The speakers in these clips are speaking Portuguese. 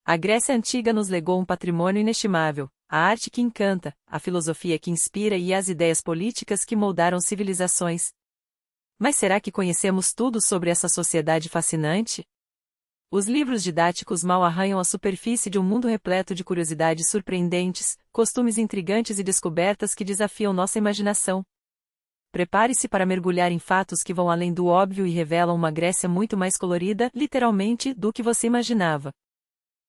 A Grécia Antiga nos legou um patrimônio inestimável, a arte que encanta, a filosofia que inspira e as ideias políticas que moldaram civilizações. Mas será que conhecemos tudo sobre essa sociedade fascinante? Os livros didáticos mal arranham a superfície de um mundo repleto de curiosidades surpreendentes, costumes intrigantes e descobertas que desafiam nossa imaginação. Prepare-se para mergulhar em fatos que vão além do óbvio e revelam uma Grécia muito mais colorida, literalmente, do que você imaginava.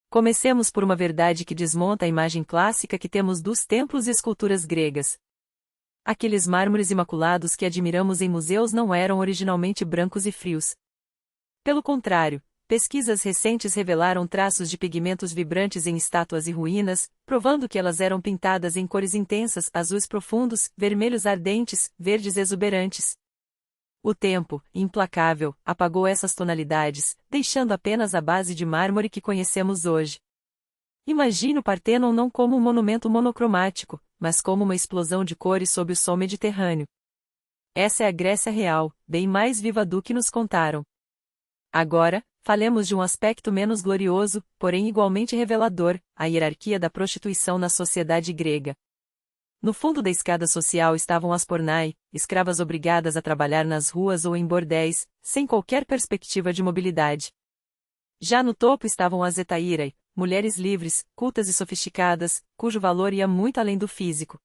Comecemos por uma verdade que desmonta a imagem clássica que temos dos templos e esculturas gregas. Aqueles mármores imaculados que admiramos em museus não eram originalmente brancos e frios. Pelo contrário, pesquisas recentes revelaram traços de pigmentos vibrantes em estátuas e ruínas, provando que elas eram pintadas em cores intensas, azuis profundos, vermelhos ardentes, verdes exuberantes. O tempo, implacável, apagou essas tonalidades, deixando apenas a base de mármore que conhecemos hoje. Imagine o Partenon não como um monumento monocromático, mas como uma explosão de cores sob o sol Mediterrâneo. Essa é a Grécia real, bem mais viva do que nos contaram. Agora, falemos de um aspecto menos glorioso, porém igualmente revelador, a hierarquia da prostituição na sociedade grega. No fundo da escada social estavam as pornai, escravas obrigadas a trabalhar nas ruas ou em bordéis, sem qualquer perspectiva de mobilidade. Já no topo estavam as hetairai, mulheres livres, cultas e sofisticadas, cujo valor ia muito além do físico.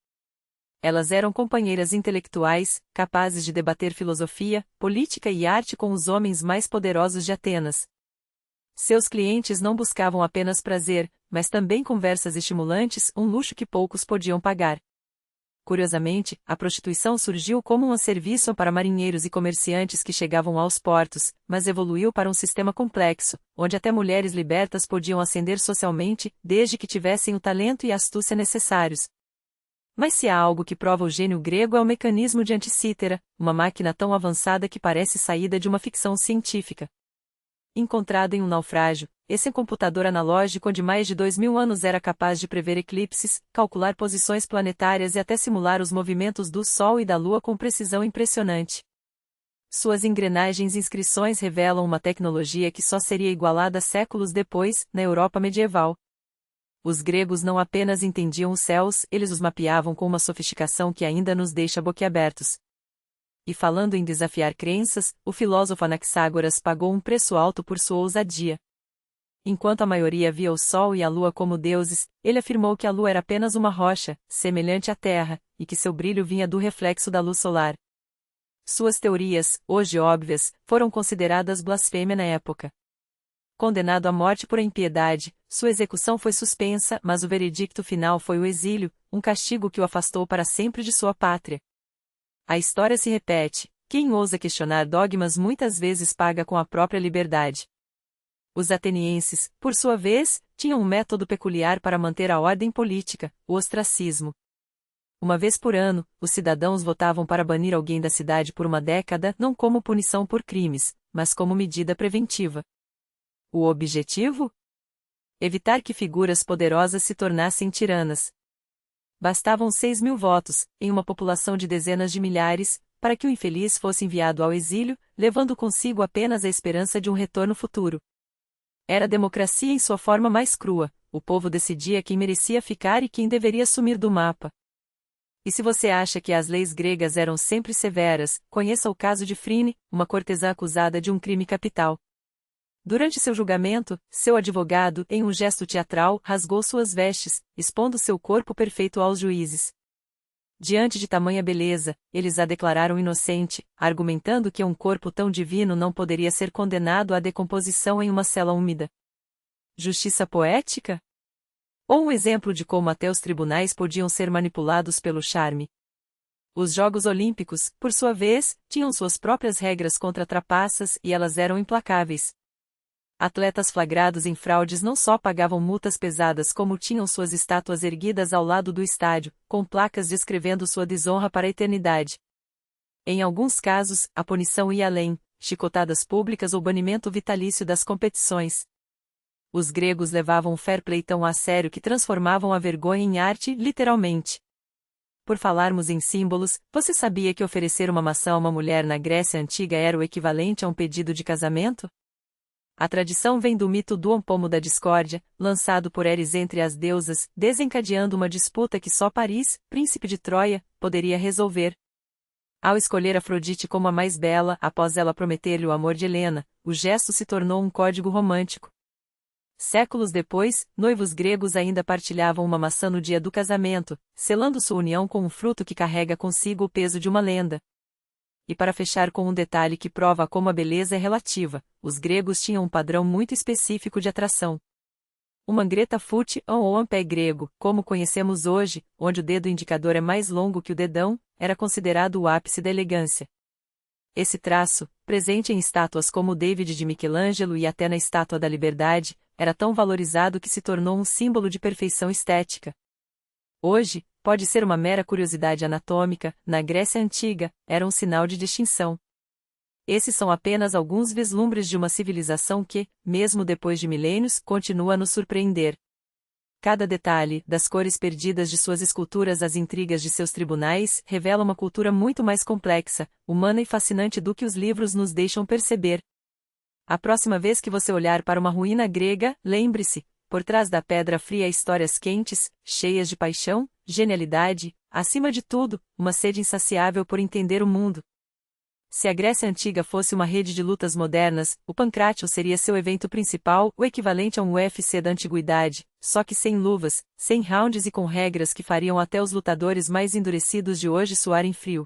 Elas eram companheiras intelectuais, capazes de debater filosofia, política e arte com os homens mais poderosos de Atenas. Seus clientes não buscavam apenas prazer, mas também conversas estimulantes, um luxo que poucos podiam pagar. Curiosamente, a prostituição surgiu como um serviço para marinheiros e comerciantes que chegavam aos portos, mas evoluiu para um sistema complexo, onde até mulheres libertas podiam ascender socialmente, desde que tivessem o talento e a astúcia necessários. Mas se há algo que prova o gênio grego é o mecanismo de Anticítera, uma máquina tão avançada que parece saída de uma ficção científica. Encontrado em um naufrágio, esse computador analógico de mais de 2000 anos era capaz de prever eclipses, calcular posições planetárias e até simular os movimentos do Sol e da Lua com precisão impressionante. Suas engrenagens e inscrições revelam uma tecnologia que só seria igualada séculos depois, na Europa medieval. Os gregos não apenas entendiam os céus, eles os mapeavam com uma sofisticação que ainda nos deixa boquiabertos. E falando em desafiar crenças, o filósofo Anaxágoras pagou um preço alto por sua ousadia. Enquanto a maioria via o Sol e a Lua como deuses, ele afirmou que a Lua era apenas uma rocha, semelhante à Terra, e que seu brilho vinha do reflexo da luz solar. Suas teorias, hoje óbvias, foram consideradas blasfêmia na época. Condenado à morte por impiedade, sua execução foi suspensa, mas o veredicto final foi o exílio, um castigo que o afastou para sempre de sua pátria. A história se repete, quem ousa questionar dogmas muitas vezes paga com a própria liberdade. Os atenienses, por sua vez, tinham um método peculiar para manter a ordem política, o ostracismo. Uma vez por ano, os cidadãos votavam para banir alguém da cidade por uma década, não como punição por crimes, mas como medida preventiva. O objetivo? Evitar que figuras poderosas se tornassem tiranas. Bastavam 6.000 votos, em uma população de dezenas de milhares, para que o infeliz fosse enviado ao exílio, levando consigo apenas a esperança de um retorno futuro. Era a democracia em sua forma mais crua, o povo decidia quem merecia ficar e quem deveria sumir do mapa. E se você acha que as leis gregas eram sempre severas, conheça o caso de Phryne, uma cortesã acusada de um crime capital. Durante seu julgamento, seu advogado, em um gesto teatral, rasgou suas vestes, expondo seu corpo perfeito aos juízes. Diante de tamanha beleza, eles a declararam inocente, argumentando que um corpo tão divino não poderia ser condenado à decomposição em uma cela úmida. Justiça poética? Ou um exemplo de como até os tribunais podiam ser manipulados pelo charme? Os Jogos Olímpicos, por sua vez, tinham suas próprias regras contra trapaças e elas eram implacáveis. Atletas flagrados em fraudes não só pagavam multas pesadas como tinham suas estátuas erguidas ao lado do estádio, com placas descrevendo sua desonra para a eternidade. Em alguns casos, a punição ia além, chicotadas públicas ou banimento vitalício das competições. Os gregos levavam o fair play tão a sério que transformavam a vergonha em arte, literalmente. Por falarmos em símbolos, você sabia que oferecer uma maçã a uma mulher na Grécia Antiga era o equivalente a um pedido de casamento? A tradição vem do mito do Ompomo da Discórdia, lançado por Eris entre as deusas, desencadeando uma disputa que só Paris, príncipe de Troia, poderia resolver. Ao escolher Afrodite como a mais bela, após ela prometer-lhe o amor de Helena, o gesto se tornou um código romântico. Séculos depois, noivos gregos ainda partilhavam uma maçã no dia do casamento, selando sua união com um fruto que carrega consigo o peso de uma lenda. E para fechar com um detalhe que prova como a beleza é relativa, os gregos tinham um padrão muito específico de atração. O mangreta fut ou um pé grego, como conhecemos hoje, onde o dedo indicador é mais longo que o dedão, era considerado o ápice da elegância. Esse traço, presente em estátuas como o David de Michelangelo e até na Estátua da Liberdade, era tão valorizado que se tornou um símbolo de perfeição estética. Hoje, pode ser uma mera curiosidade anatômica, na Grécia Antiga, era um sinal de distinção. Esses são apenas alguns vislumbres de uma civilização que, mesmo depois de milênios, continua a nos surpreender. Cada detalhe, das cores perdidas de suas esculturas às intrigas de seus tribunais, revela uma cultura muito mais complexa, humana e fascinante do que os livros nos deixam perceber. A próxima vez que você olhar para uma ruína grega, lembre-se, por trás da pedra fria há histórias quentes, cheias de paixão, genialidade, acima de tudo, uma sede insaciável por entender o mundo. Se a Grécia Antiga fosse uma rede de lutas modernas, o Pancrácio seria seu evento principal, o equivalente a um UFC da antiguidade, só que sem luvas, sem rounds e com regras que fariam até os lutadores mais endurecidos de hoje suarem frio.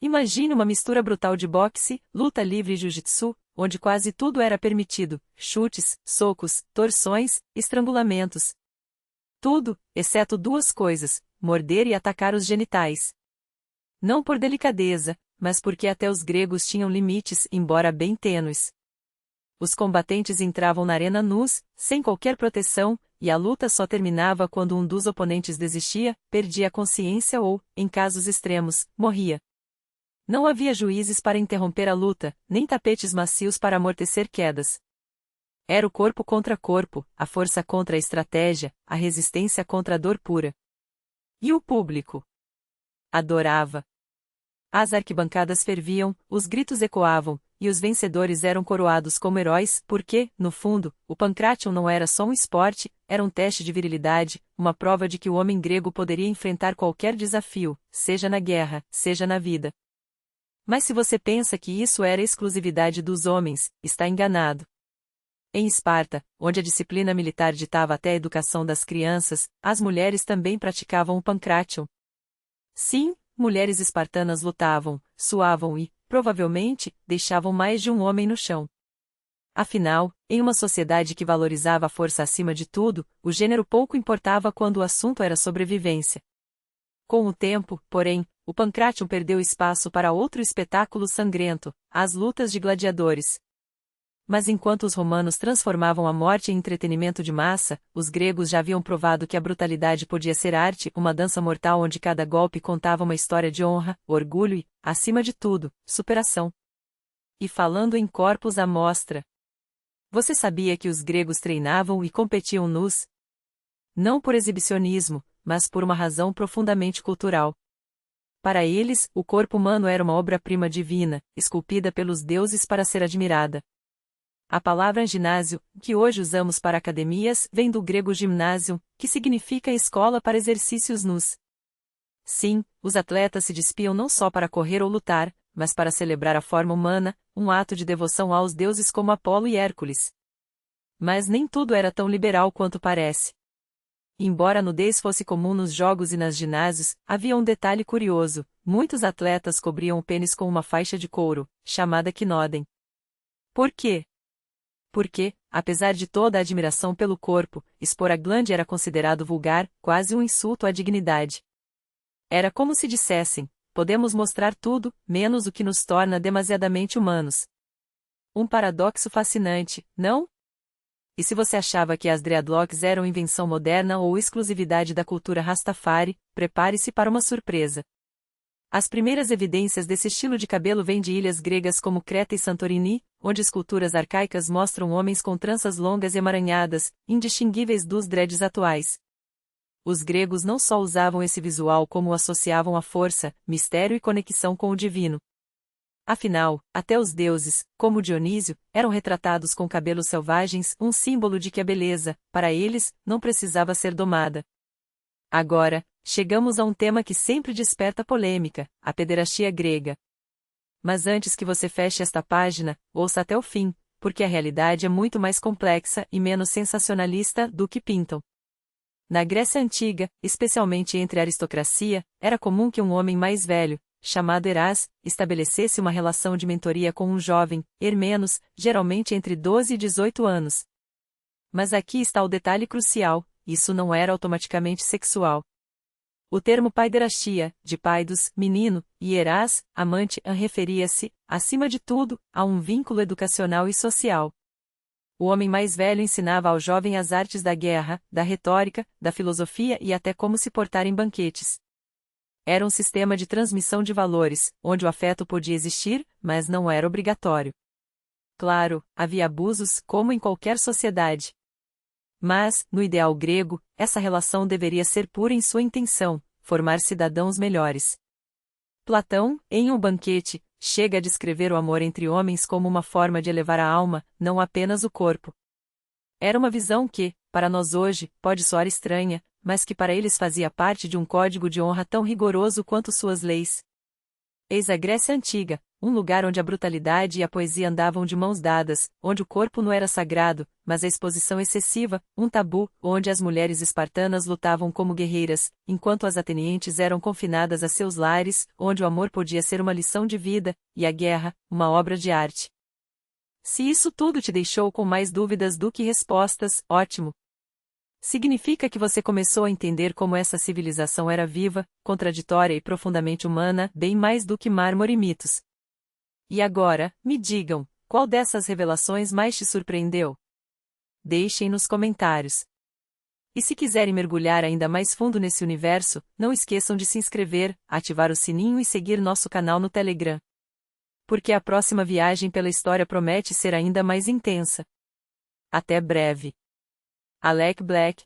Imagine uma mistura brutal de boxe, luta livre e jiu-jitsu, onde quase tudo era permitido: chutes, socos, torções, estrangulamentos. Tudo, exceto duas coisas: morder e atacar os genitais. Não por delicadeza, mas porque até os gregos tinham limites, embora bem tênues. Os combatentes entravam na arena nus, sem qualquer proteção, e a luta só terminava quando um dos oponentes desistia, perdia a consciência ou, em casos extremos, morria. Não havia juízes para interromper a luta, nem tapetes macios para amortecer quedas. Era o corpo contra corpo, a força contra a estratégia, a resistência contra a dor pura. E o público? Adorava. As arquibancadas ferviam, os gritos ecoavam, e os vencedores eram coroados como heróis, porque, no fundo, o Pancrácio não era só um esporte, era um teste de virilidade, uma prova de que o homem grego poderia enfrentar qualquer desafio, seja na guerra, seja na vida. Mas se você pensa que isso era exclusividade dos homens, está enganado. Em Esparta, onde a disciplina militar ditava até a educação das crianças, as mulheres também praticavam o Pancrácio. Sim, mulheres espartanas lutavam, suavam e, provavelmente, deixavam mais de um homem no chão. Afinal, em uma sociedade que valorizava a força acima de tudo, o gênero pouco importava quando o assunto era sobrevivência. Com o tempo, porém, o Pancrácio perdeu espaço para outro espetáculo sangrento: as lutas de gladiadores. Mas enquanto os romanos transformavam a morte em entretenimento de massa, os gregos já haviam provado que a brutalidade podia ser arte, uma dança mortal onde cada golpe contava uma história de honra, orgulho e, acima de tudo, superação. E falando em corpos à mostra, você sabia que os gregos treinavam e competiam nus? Não por exibicionismo, mas por uma razão profundamente cultural. Para eles, o corpo humano era uma obra-prima divina, esculpida pelos deuses para ser admirada. A palavra ginásio, que hoje usamos para academias, vem do grego gymnasium, que significa escola para exercícios nus. Sim, os atletas se despiam não só para correr ou lutar, mas para celebrar a forma humana, um ato de devoção aos deuses como Apolo e Hércules. Mas nem tudo era tão liberal quanto parece. Embora a nudez fosse comum nos jogos e nas ginásios, havia um detalhe curioso: muitos atletas cobriam o pênis com uma faixa de couro, chamada quinóden. Por quê? Porque, apesar de toda a admiração pelo corpo, expor a glande era considerado vulgar, quase um insulto à dignidade. Era como se dissessem: podemos mostrar tudo, menos o que nos torna demasiadamente humanos. Um paradoxo fascinante, não? E se você achava que as dreadlocks eram invenção moderna ou exclusividade da cultura Rastafari, prepare-se para uma surpresa. As primeiras evidências desse estilo de cabelo vêm de ilhas gregas como Creta e Santorini, onde esculturas arcaicas mostram homens com tranças longas e emaranhadas, indistinguíveis dos dreads atuais. Os gregos não só usavam esse visual como o associavam à força, mistério e conexão com o divino. Afinal, até os deuses, como Dionísio, eram retratados com cabelos selvagens, um símbolo de que a beleza, para eles, não precisava ser domada. Agora, chegamos a um tema que sempre desperta polêmica, a pederastia grega. Mas antes que você feche esta página, ouça até o fim, porque a realidade é muito mais complexa e menos sensacionalista do que pintam. Na Grécia Antiga, especialmente entre a aristocracia, era comum que um homem mais velho, chamado Herás, estabelecesse uma relação de mentoria com um jovem, Hermenos, geralmente entre 12 e 18 anos. Mas aqui está o detalhe crucial: isso não era automaticamente sexual. O termo paiderastia, de paidos, menino, e Herás, amante, referia-se, acima de tudo, a um vínculo educacional e social. O homem mais velho ensinava ao jovem as artes da guerra, da retórica, da filosofia e até como se portar em banquetes. Era um sistema de transmissão de valores, onde o afeto podia existir, mas não era obrigatório. Claro, havia abusos, como em qualquer sociedade. Mas, no ideal grego, essa relação deveria ser pura em sua intenção, formar cidadãos melhores. Platão, em Um Banquete, chega a descrever o amor entre homens como uma forma de elevar a alma, não apenas o corpo. Era uma visão que, para nós hoje, pode soar estranha, mas que para eles fazia parte de um código de honra tão rigoroso quanto suas leis. Eis a Grécia Antiga, um lugar onde a brutalidade e a poesia andavam de mãos dadas, onde o corpo não era sagrado, mas a exposição excessiva, um tabu, onde as mulheres espartanas lutavam como guerreiras, enquanto as atenienses eram confinadas a seus lares, onde o amor podia ser uma lição de vida, e a guerra, uma obra de arte. Se isso tudo te deixou com mais dúvidas do que respostas, ótimo! Significa que você começou a entender como essa civilização era viva, contraditória e profundamente humana, bem mais do que mármore e mitos. E agora, me digam, qual dessas revelações mais te surpreendeu? Deixem nos comentários. E se quiserem mergulhar ainda mais fundo nesse universo, não esqueçam de se inscrever, ativar o sininho e seguir nosso canal no Telegram. Porque a próxima viagem pela história promete ser ainda mais intensa. Até breve. Alec Black,